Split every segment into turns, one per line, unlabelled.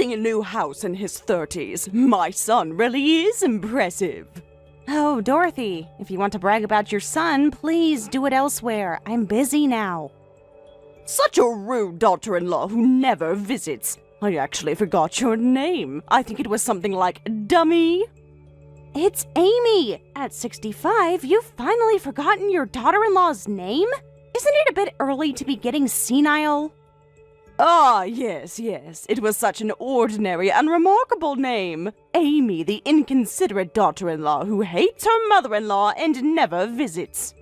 building a new house in his 30s. My son really is impressive.
Oh, Dorothy, if you want to brag about your son, please do it elsewhere. I'm busy now.
Such a rude daughter-in-law who never visits. I actually forgot your name. I think it was something like Dummy.
It's Amy. At 65, you've finally forgotten your daughter-in-law's name? Isn't it a bit early to be getting senile?
Ah, yes. It was such an ordinary, unremarkable name. Amy, the inconsiderate daughter-in-law who hates her mother-in-law and never visits.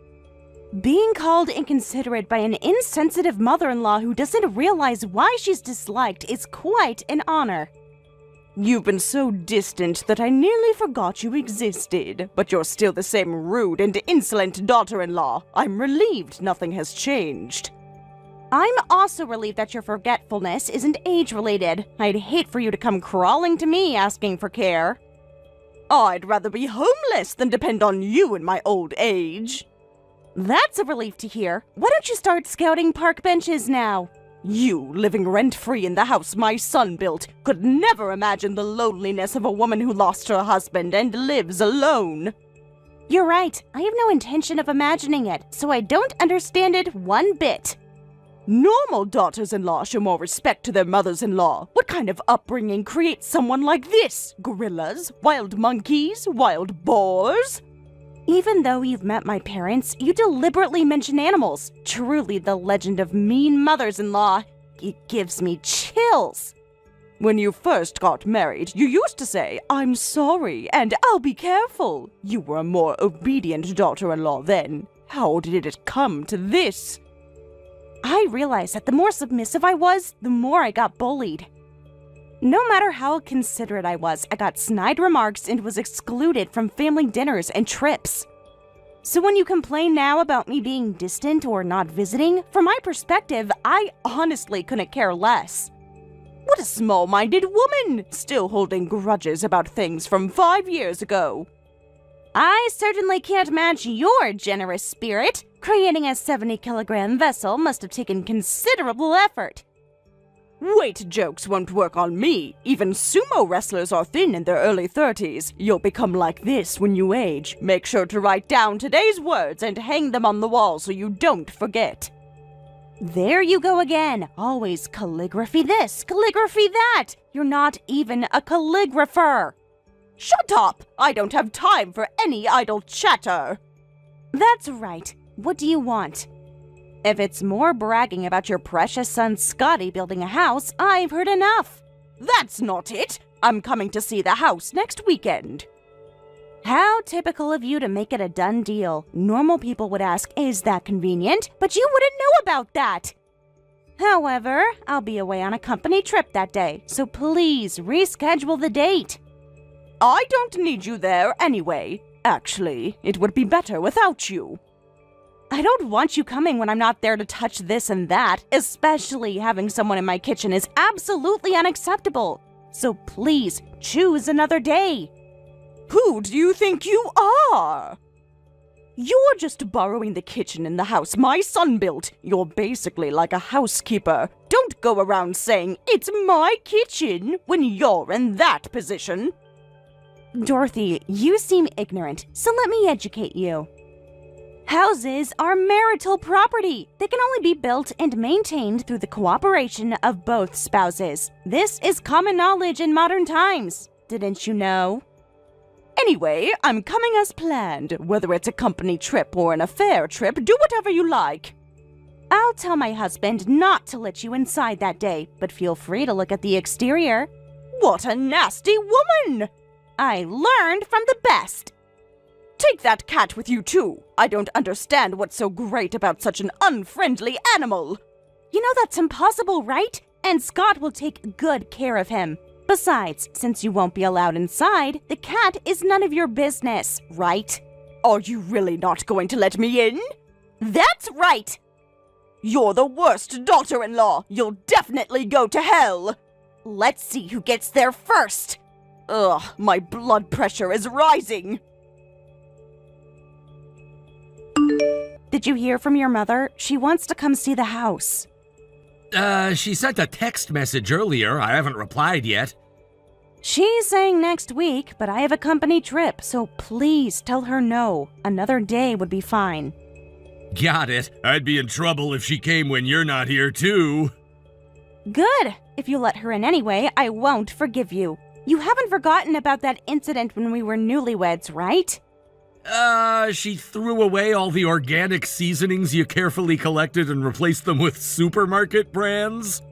Being called inconsiderate by an insensitive mother-in-law who doesn't realize why she's disliked is quite an honor.
You've been so distant that I nearly forgot you existed, but you're still the same rude and insolent daughter-in-law. I'm relieved nothing has changed.
I'm also relieved that your forgetfulness isn't age-related. I'd hate for you to come crawling to me asking for care.
I'd rather be homeless than depend on you in my old age.
That's a relief to hear. Why don't you start scouting park benches now?
You, living rent-free in the house my son built, could never imagine the loneliness of a woman who lost her husband and lives alone.
You're right. I have no intention of imagining it, so I don't understand it one bit.
Normal daughters-in-law show more respect to their mothers-in-law. What kind of upbringing creates someone like this? Gorillas? Wild monkeys? Wild boars?
Even though you've met my parents, you deliberately mention animals. Truly the legend of mean mothers-in-law. It gives me chills.
When you first got married, you used to say, "I'm sorry, and I'll be careful." You were a more obedient daughter-in-law then. How did it come to this?
I realized that the more submissive I was, the more I got bullied. No matter how considerate I was, I got snide remarks and was excluded from family dinners and trips. So when you complain now about me being distant or not visiting, from my perspective, I honestly couldn't care less.
What a small-minded woman, still holding grudges about things from 5 years ago.
I certainly can't match your generous spirit. Creating a 70-kilogram vessel must have taken considerable effort.
Weight jokes won't work on me. Even sumo wrestlers are thin in their early 30s. You'll become like this when you age. Make sure to write down today's words and hang them on the wall so you don't forget.
There you go again. Always calligraphy this, calligraphy that. You're not even a calligrapher.
Shut up! I don't have time for any idle chatter.
That's right. What do you want? If it's more bragging about your precious son Scotty building a house, I've heard enough.
That's not it. I'm coming to see the house next weekend.
How typical of you to make it a done deal. Normal people would ask, is that convenient? But you wouldn't know about that. However, I'll be away on a company trip that day, so please reschedule the date.
I don't need you there anyway. Actually, it would be better without you.
I don't want you coming when I'm not there to touch this and that. Especially having someone in my kitchen is absolutely unacceptable. So please, choose another day.
Who do you think you are? You're just borrowing the kitchen in the house my son built. You're basically like a housekeeper. Don't go around saying, "It's my kitchen," when you're in that position.
Dorothy, you seem ignorant, so let me educate you. Houses are marital property. They can only be built and maintained through the cooperation of both spouses. This is common knowledge in modern times. Didn't you know?
Anyway, I'm coming as planned. Whether it's a company trip or an affair trip, do whatever you like.
I'll tell my husband not to let you inside that day, but feel free to look at the exterior.
What a nasty woman!
I learned from the best.
Take that cat with you, too. I don't understand what's so great about such an unfriendly animal.
You know that's impossible, right? And Scott will take good care of him. Besides, since you won't be allowed inside, the cat is none of your business, right?
Are you really not going to let me in?
That's right!
You're the worst daughter-in-law. You'll definitely go to hell.
Let's see who gets there first.
Ugh, my blood pressure is rising.
Did you hear from your mother? She wants to come see the house.
She sent a text message earlier. I haven't replied yet.
She's saying next week, but I have a company trip, so please tell her no. Another day would be fine.
Got it. I'd be in trouble if she came when you're not here, too.
Good. If you let her in anyway, I won't forgive you. You haven't forgotten about that incident when we were newlyweds, right?
She threw away all the organic seasonings you carefully collected and replaced them with supermarket brands?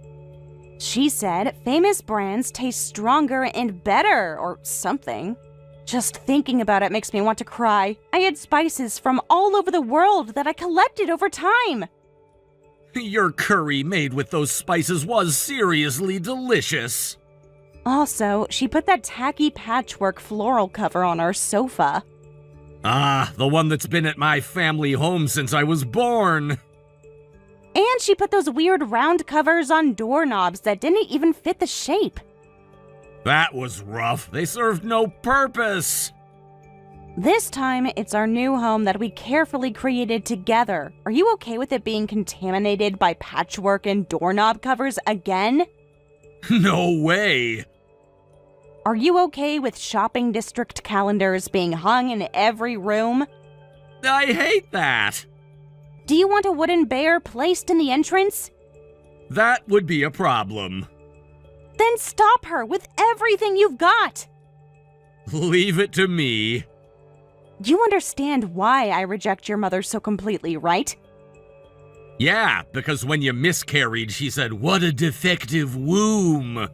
She said famous brands taste stronger and better, or something. Just thinking about it makes me want to cry. I had spices from all over the world that I collected over time.
Your curry made with those spices was seriously delicious.
Also, she put that tacky patchwork floral cover on our sofa.
Ah, the one that's been at my family home since I was born.
And she put those weird round covers on doorknobs that didn't even fit the shape.
That was rough. They served no purpose.
This time, it's our new home that we carefully created together. Are you okay with it being contaminated by patchwork and doorknob covers again?
No way.
Are you okay with shopping district calendars being hung in every room?
I hate that.
Do you want a wooden bear placed in the entrance?
That would be a problem.
Then stop her with everything you've got.
Leave it to me.
You understand why I reject your mother so completely, right?
Yeah, because when you miscarried, she said, "What a defective womb."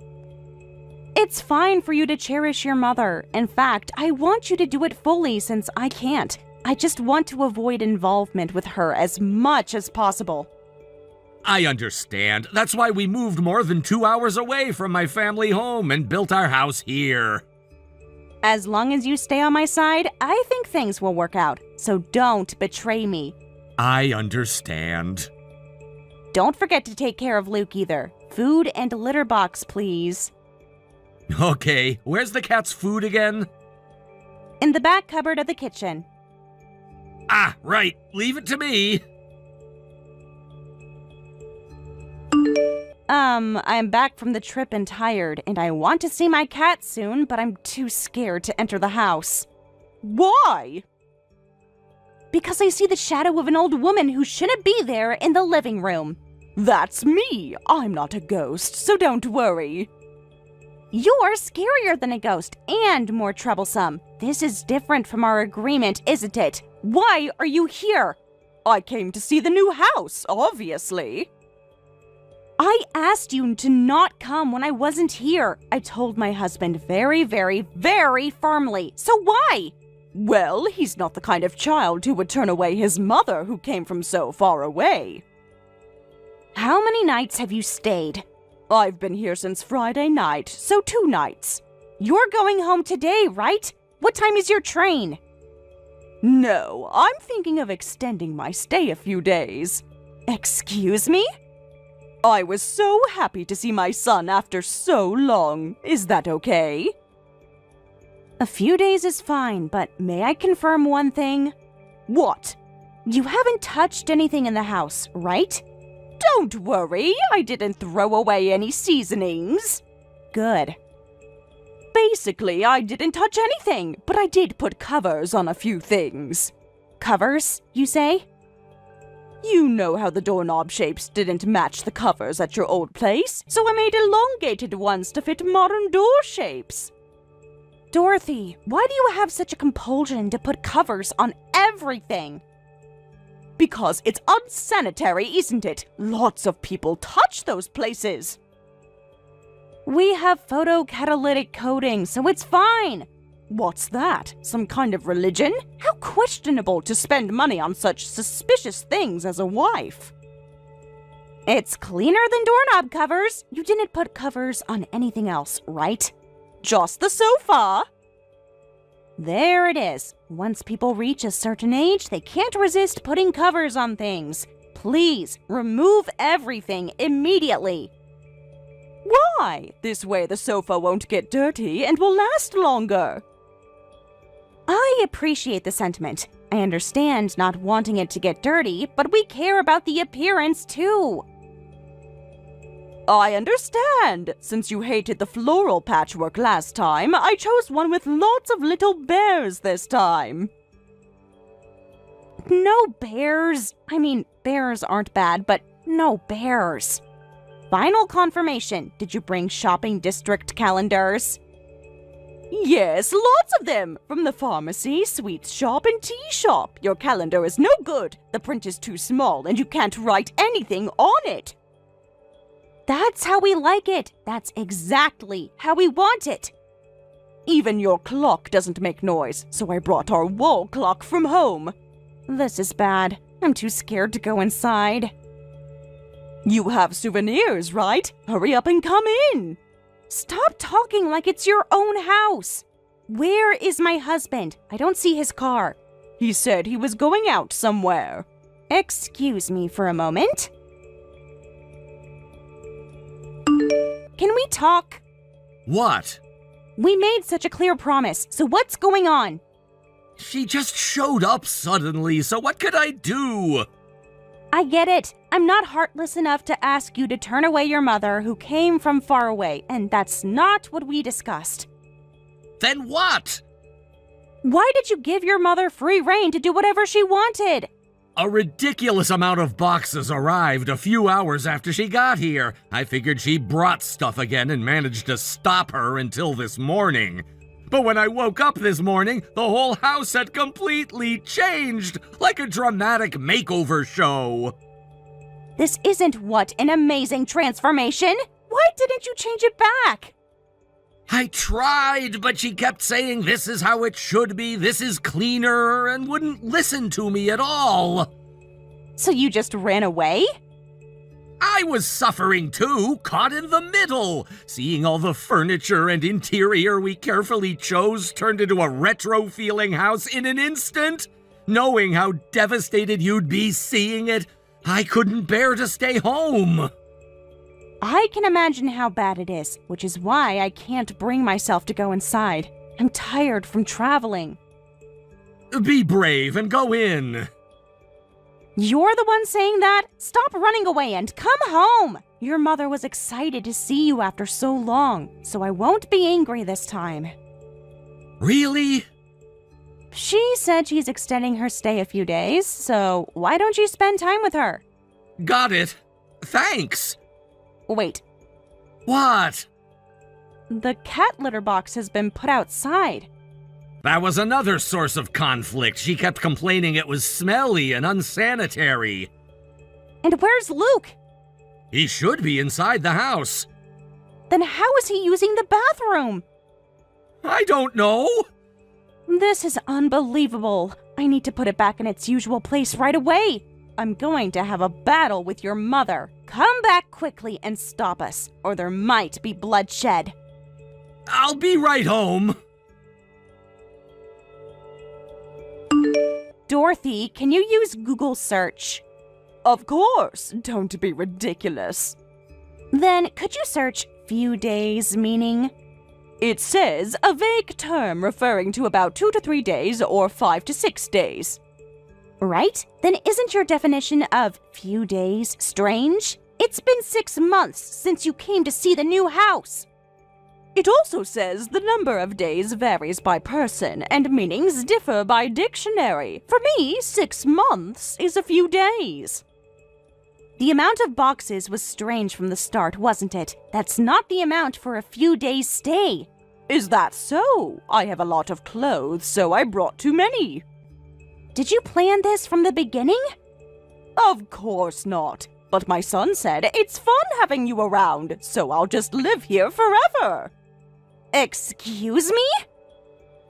It's fine for you to cherish your mother. In fact, I want you to do it fully since I can't. I just want to avoid involvement with her as much as possible.
I understand. That's why we moved more than 2 hours away from my family home and built our house here.
As long as you stay on my side, I think things will work out. So don't betray me.
I understand.
Don't forget to take care of Luke either. Food and litter box, please.
Okay, where's the cat's food again?
In the back cupboard of the kitchen.
Ah, right. Leave it to me.
I'm back from the trip and tired, and I want to see my cat soon, but I'm too scared to enter the house.
Why?
Because I see the shadow of an old woman who shouldn't be there in the living room.
That's me. I'm not a ghost, so don't worry.
You're scarier than a ghost and more troublesome. This is different from our agreement, isn't it?
Why are you here? I came to see the new house, obviously.
I asked you to not come when I wasn't here. I told my husband very, very, very firmly. So why?
Well, he's not the kind of child who would turn away his mother who came from so far away.
How many nights have you stayed?
I've been here since Friday night, so 2 nights.
You're going home today, right? What time is your train?
No, I'm thinking of extending my stay a few days.
Excuse me?
I was so happy to see my son after so long. Is that okay?
A few days is fine, but may I confirm one thing?
What?
You haven't touched anything in the house, right?
Don't worry, I didn't throw away any seasonings.
Good.
Basically, I didn't touch anything, but I did put covers on a few things.
Covers, you say?
You know how the doorknob shapes didn't match the covers at your old place, so I made elongated ones to fit modern door shapes.
Dorothy, why do you have such a compulsion to put covers on everything?
Because it's unsanitary, isn't it? Lots of people touch those places.
We have photocatalytic coating, so it's fine.
What's that? Some kind of religion? How questionable to spend money on such suspicious things as a wife.
It's cleaner than doorknob covers. You didn't put covers on anything else, right?
Just the sofa.
There it is. Once people reach a certain age, they can't resist putting covers on things. Please, remove everything immediately.
Why? This way the sofa won't get dirty and will last longer.
I appreciate the sentiment. I understand not wanting it to get dirty, but we care about the appearance too.
I understand. Since you hated the floral patchwork last time, I chose one with lots of little bears this time.
No bears. I mean, bears aren't bad, but no bears. Final confirmation. Did you bring shopping district calendars?
Yes, lots of them. From the pharmacy, sweets shop, and tea shop. Your calendar is no good. The print is too small and you can't write anything on it.
That's how we like it. That's exactly how we want it.
Even your clock doesn't make noise, so I brought our wall clock from home.
This is bad. I'm too scared to go inside.
You have souvenirs, right? Hurry up and come in.
Stop talking like it's your own house. Where is my husband? I don't see his car.
He said he was going out somewhere.
Excuse me for a moment. Can we talk?
What?
We made such a clear promise, so what's going on?
She just showed up suddenly, so what could I do?
I get it. I'm not heartless enough to ask you to turn away your mother who came from far away, and that's not what we discussed.
Then what?
Why did you give your mother free rein to do whatever she wanted?
A ridiculous amount of boxes arrived a few hours after she got here. I figured she brought stuff again and managed to stop her until this morning. But when I woke up this morning, the whole house had completely changed, like a dramatic makeover show.
This isn't what an amazing transformation. Why didn't you change it back?
I tried, but she kept saying this is how it should be, this is cleaner, and wouldn't listen to me at all.
So you just ran away?
I was suffering too, caught in the middle. Seeing all the furniture and interior we carefully chose turned into a retro-feeling house in an instant. Knowing how devastated you'd be seeing it, I couldn't bear to stay home.
I can imagine how bad it is, which is why I can't bring myself to go inside. I'm tired from traveling.
Be brave and go in.
You're the one saying that? Stop running away and come home! Your mother was excited to see you after so long, so I won't be angry this time.
Really?
She said she's extending her stay a few days, so why don't you spend time with her?
Got it. Thanks.
Wait,
What?
the cat litter box has been put outside.
That was another source of conflict. She kept complaining it was smelly and unsanitary.
And where's Luke?
He should be inside the house.
Then how is he using the bathroom?
I don't know.
This is unbelievable. I need to put it back in its usual place right away. I'm going to have a battle with your mother. Come back quickly and stop us, or there might be bloodshed.
I'll be right home.
Dorothy, can you use Google search?
Of course, don't be ridiculous.
Then could you search few days meaning?
It says a vague term referring to about 2 to 3 days or 5 to 6 days.
Right? Then isn't your definition of few days strange? It's been 6 months since you came to see the new house.
It also says the number of days varies by person and meanings differ by dictionary. For me, 6 months is a few days.
The amount of boxes was strange from the start, wasn't it? That's not the amount for a few days' stay.
Is that so? I have a lot of clothes, so I brought too many.
Did you plan this from the beginning?
Of course not. But my son said it's fun having you around, so I'll just live here forever.
Excuse me?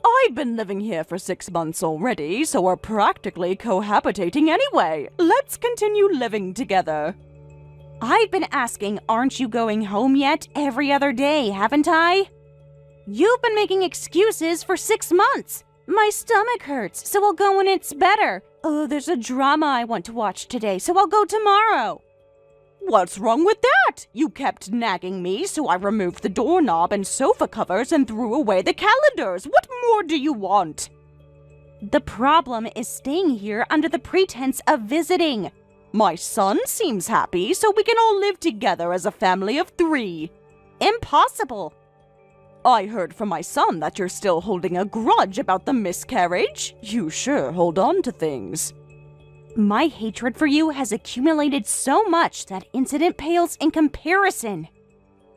I've been living here for 6 months already, so we're practically cohabitating anyway. Let's continue living together.
I've been asking, aren't you going home yet every other day, haven't I? You've been making excuses for 6 months. My stomach hurts, so I'll go when it's better. Oh, there's a drama I want to watch today, so I'll go tomorrow.
What's wrong with that? You kept nagging me, so I removed the doorknob and sofa covers and threw away the calendars. What more do you want?
The problem is staying here under the pretense of visiting.
My son seems happy, so we can all live together as a family of 3.
Impossible.
I heard from my son that you're still holding a grudge about the miscarriage. You sure hold on to things.
My hatred for you has accumulated so much that incident pales in comparison.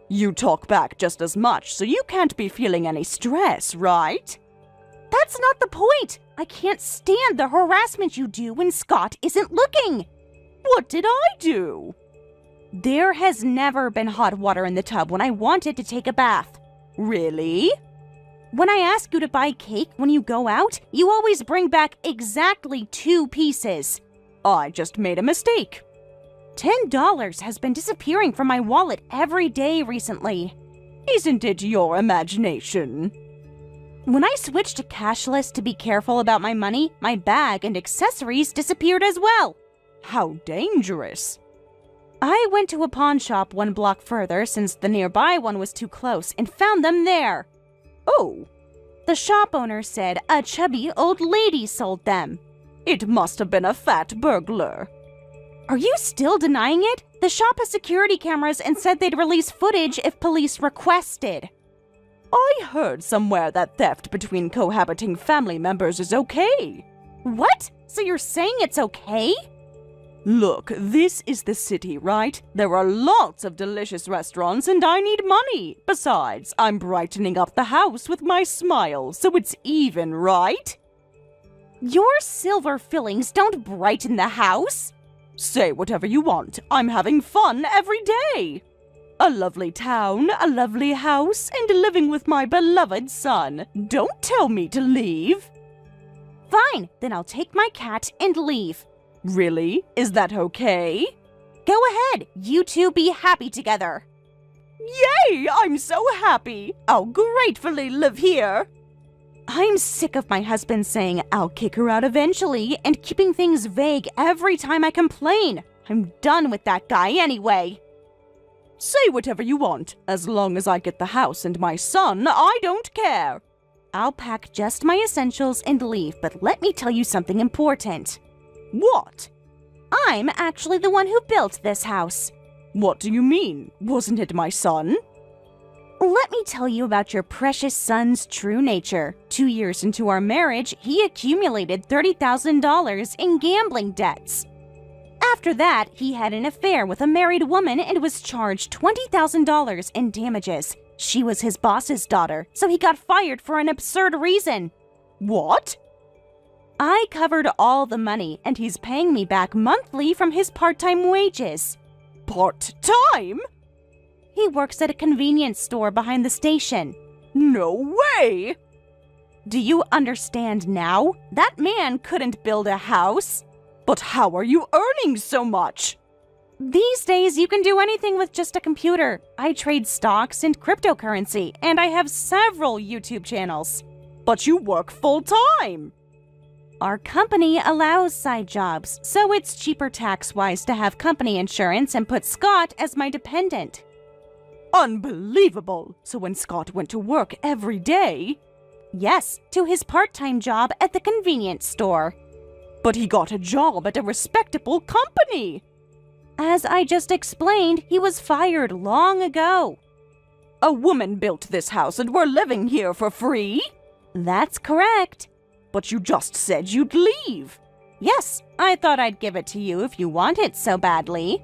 You talk back just as much, so you can't be feeling any stress, right?
That's not the point. I can't stand the harassment you do when Scott isn't looking.
What did I do?
There has never been hot water in the tub when I wanted to take a bath.
Really?
When I ask you to buy cake when you go out, you always bring back exactly 2 pieces.
I just made a mistake.
$10 has been disappearing from my wallet every day recently.
Isn't it your imagination?
When I switched to cashless to be careful about my money, my bag and accessories disappeared as well.
How dangerous.
I went to a pawn shop 1 block further since the nearby one was too close and found them there.
Oh.
The shop owner said a chubby old lady sold them.
It must have been a fat burglar.
Are you still denying it? The shop has security cameras and said they'd release footage if police requested.
I heard somewhere that theft between cohabiting family members is okay.
What? So you're saying it's okay?
Look, this is the city, right? There are lots of delicious restaurants and I need money. Besides, I'm brightening up the house with my smile, so it's even, right?
Your silver fillings don't brighten the house.
Say whatever you want. I'm having fun every day. A lovely town, a lovely house, and living with my beloved son. Don't tell me to leave.
Fine, then I'll take my cat and leave.
Really? Is that okay?
Go ahead, you two be happy together.
Yay! I'm so happy. I'll gratefully live here.
I'm sick of my husband saying I'll kick her out eventually and keeping things vague every time I complain. I'm done with that guy anyway.
Say whatever you want. As long as I get the house and my son, I don't care.
I'll pack just my essentials and leave, but let me tell you something important.
What?
I'm actually the one who built this house.
What do you mean? Wasn't it my son?
Let me tell you about your precious son's true nature. 2 years into our marriage, he accumulated $30,000 in gambling debts. After that, he had an affair with a married woman and was charged $20,000 in damages. She was his boss's daughter, so he got fired for an absurd reason.
What?
I covered all the money, and he's paying me back monthly from his part-time wages.
Part-time?
He works at a convenience store behind the station.
No way!
Do you understand now? That man couldn't build a house.
But how are you earning so much?
These days, you can do anything with just a computer. I trade stocks and cryptocurrency, and I have several YouTube channels.
But you work full-time.
Our company allows side jobs, so it's cheaper tax-wise to have company insurance and put Scott as my dependent.
Unbelievable! So when Scott went to work every day...
Yes, to his part-time job at the convenience store.
But he got a job at a respectable company.
As I just explained, he was fired long ago.
A woman built this house and we're living here for free?
That's correct.
But you just said you'd leave.
Yes, I thought I'd give it to you if you want it so badly.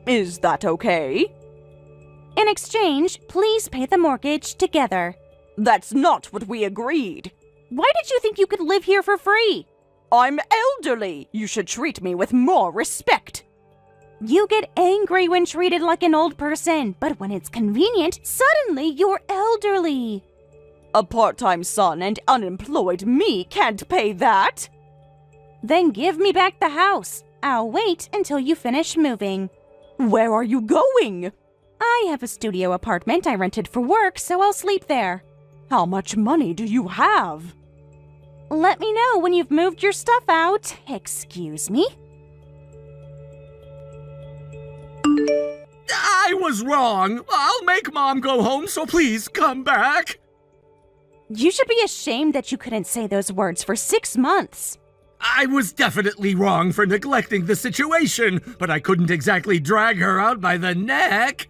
Is that okay?
In exchange, please pay the mortgage together.
That's not what we agreed.
Why did you think you could live here for free?
I'm elderly. You should treat me with more respect.
You get angry when treated like an old person, but when it's convenient, suddenly you're elderly.
A part-time son and unemployed me can't pay that.
Then give me back the house. I'll wait until you finish moving.
Where are you going?
I have a studio apartment I rented for work, so I'll sleep there.
How much money do you have?
Let me know when you've moved your stuff out. Excuse me?
I was wrong. I'll make Mom go home, so please come back.
You should be ashamed that you couldn't say those words for 6 months.
I was definitely wrong for neglecting the situation, but I couldn't exactly drag her out by the neck.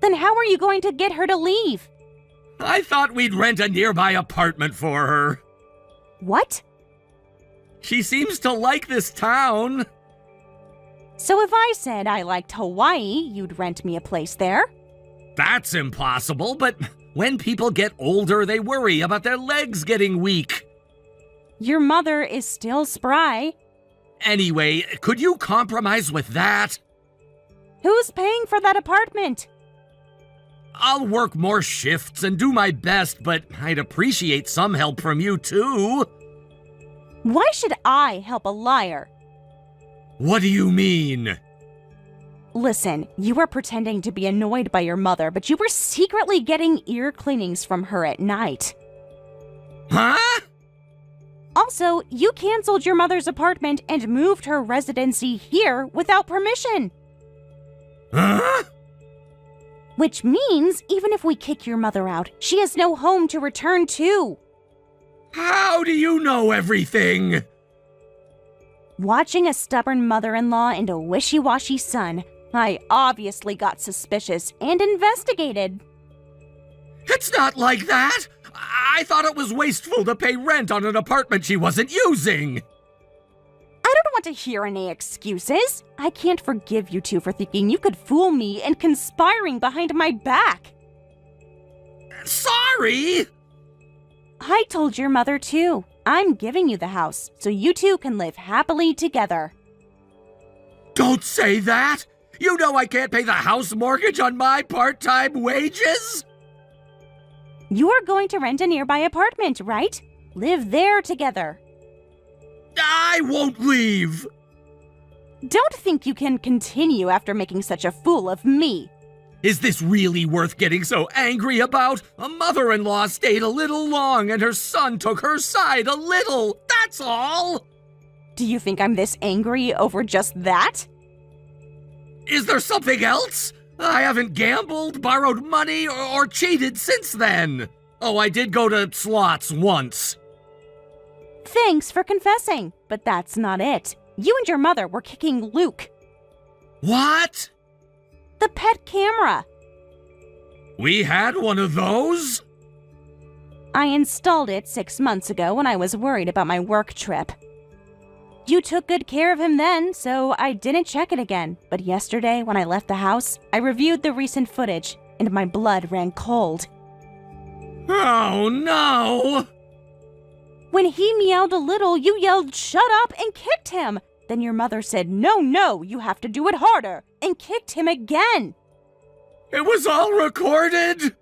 Then how are you going to get her to leave?
I thought we'd rent a nearby apartment for her.
What?
She seems to like this town.
So if I said I liked Hawaii, you'd rent me a place there?
That's impossible, but when people get older, they worry about their legs getting weak.
Your mother is still spry.
Anyway, could you compromise with that?
Who's paying for that apartment?
I'll work more shifts and do my best, but I'd appreciate some help from you too.
Why should I help a liar?
What do you mean?
Listen, you were pretending to be annoyed by your mother, but you were secretly getting ear cleanings from her at night.
Huh?
Also, you canceled your mother's apartment and moved her residency here without permission.
Huh?
Which means, even if we kick your mother out, she has no home to return to.
How do you know everything?
Watching a stubborn mother-in-law and a wishy-washy son, I obviously got suspicious and investigated.
It's not like that! I thought it was wasteful to pay rent on an apartment she wasn't using!
I don't want to hear any excuses. I can't forgive you two for thinking you could fool me and conspiring behind my back.
Sorry!
I told your mother too. I'm giving you the house, so you two can live happily together.
Don't say that! You know I can't pay the house mortgage on my part-time wages?
You are going to rent a nearby apartment, right? Live there together.
I won't leave!
Don't think you can continue after making such a fool of me.
Is this really worth getting so angry about? A mother-in-law stayed a little long and her son took her side a little, that's all!
Do you think I'm this angry over just that?
Is there something else? I haven't gambled, borrowed money, or cheated since then. Oh, I did go to slots once.
Thanks for confessing, but that's not it. You and your mother were kicking Luke.
What?
The pet camera.
We had one of those?
I installed it 6 months ago when I was worried about my work trip. You took good care of him then, so I didn't check it again. But yesterday, when I left the house, I reviewed the recent footage, and my blood ran cold.
Oh, no!
When he meowed a little, you yelled, "Shut up," and kicked him. Then your mother said, "No, you have to do it harder," and kicked him again.
It was all recorded?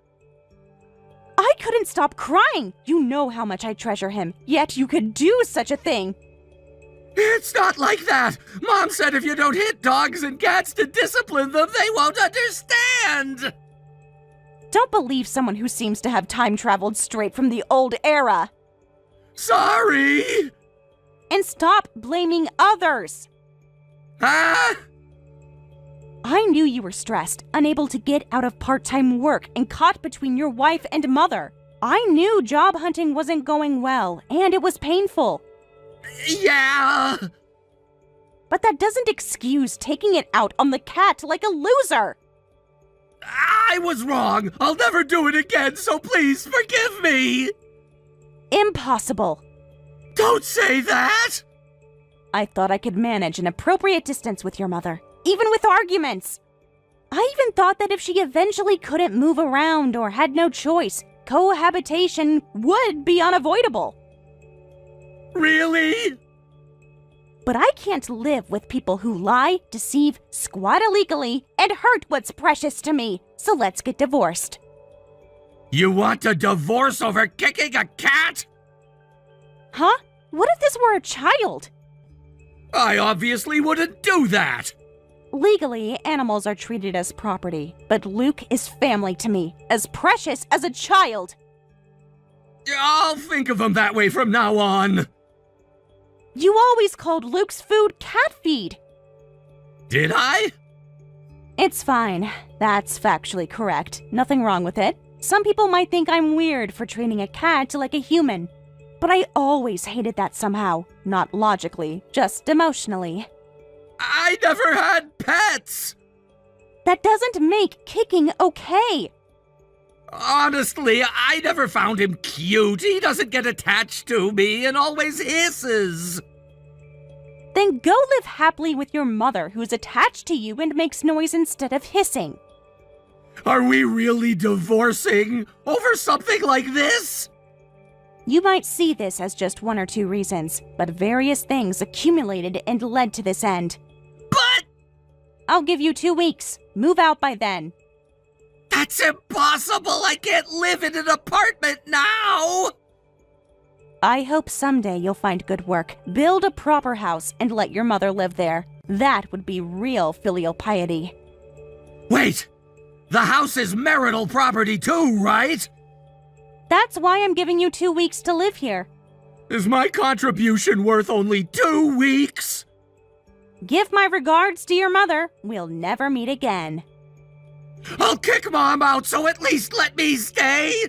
I couldn't stop crying. You know how much I treasure him, yet you could do such a thing.
It's not like that! Mom said if you don't hit dogs and cats to discipline them, they won't understand!
Don't believe someone who seems to have time traveled straight from the old era.
Sorry!
And stop blaming others.
Huh?
I knew you were stressed, unable to get out of part-time work, and caught between your wife and mother. I knew job hunting wasn't going well, and it was painful.
Yeah!
But that doesn't excuse taking it out on the cat like a loser.
I was wrong! I'll never do it again, so please forgive me!
Impossible.
Don't say that!
I thought I could manage an appropriate distance with your mother, even with arguments. I even thought that if she eventually couldn't move around or had no choice, cohabitation would be unavoidable.
Really?
But I can't live with people who lie, deceive, squat illegally, and hurt what's precious to me, so let's get divorced.
You want a divorce over kicking a cat?
Huh? What if this were a child?
I obviously wouldn't do that!
Legally, animals are treated as property, but Luke is family to me, as precious as a child.
I'll think of him that way from now on.
You always called Luke's food cat feed.
Did I?
It's fine. That's factually correct. Nothing wrong with it. Some people might think I'm weird for treating a cat like a human. but I always hated that somehow. Not logically, just emotionally.
I never had pets!
That doesn't make kicking okay.
Honestly, I never found him cute. He doesn't get attached to me and always hisses.
Then go live happily with your mother, who's attached to you and makes noise instead of hissing.
Are we really divorcing over something like this?
You might see this as just one or two reasons, but various things accumulated and led to this end.
But
I'll give you 2 weeks. Move out by then.
that's impossible. I can't live in an apartment now.
I hope someday you'll find good work, build a proper house, and let your mother live there. That would be real filial piety.
Wait, the house is marital property too, right?
That's why I'm giving you 2 weeks to live here.
Is my contribution worth only 2 weeks?
Give my regards to your mother. We'll never meet again.
I'll kick Mom out, so at least let me stay.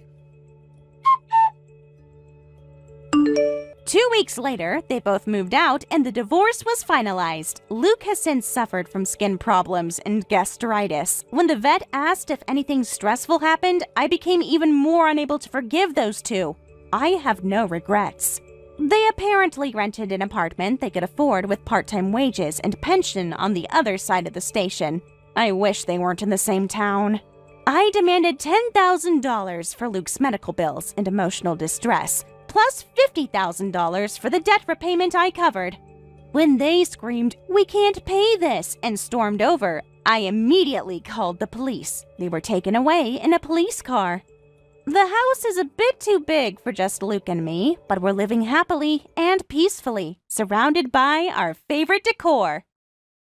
2 weeks later, they both moved out and the divorce was finalized. Luke has since suffered from skin problems and gastritis. When the vet asked if anything stressful happened, I became even more unable to forgive those two. I have no regrets. They apparently rented an apartment they could afford with part-time wages and pension on the other side of the station. I wish they weren't in the same town. I demanded $10,000 for Luke's medical bills and emotional distress, plus $50,000 for the debt repayment I covered. When they screamed, "We can't pay this," and stormed over, I immediately called the police. They were taken away in a police car. The house is a bit too big for just Luke and me, but we're living happily and peacefully, surrounded by our favorite decor.